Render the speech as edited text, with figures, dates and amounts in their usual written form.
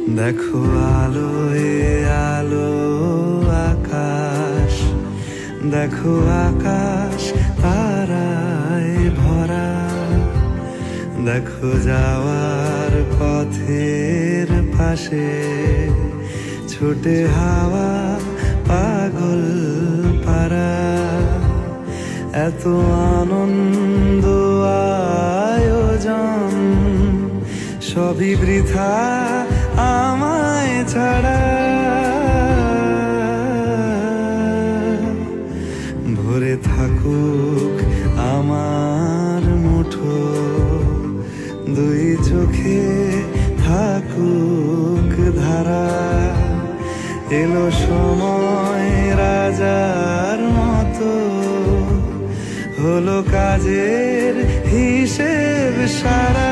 দেখো আলোয় আলো আকাশ, দেখো আকাশ তারায় ভরা। দেখো যাওয়ার পথের পাশে ছোটে হাওয়া পাগল পারা। এত আনন্দ আয়োজন সবই বৃথা আমায় ছাড়া। ভরে থাকুক আমার মুঠো, দুই চোখে থাকুক ধারা। এলো সময় রাজার মতো, হলো কাজের হিসেব সারা।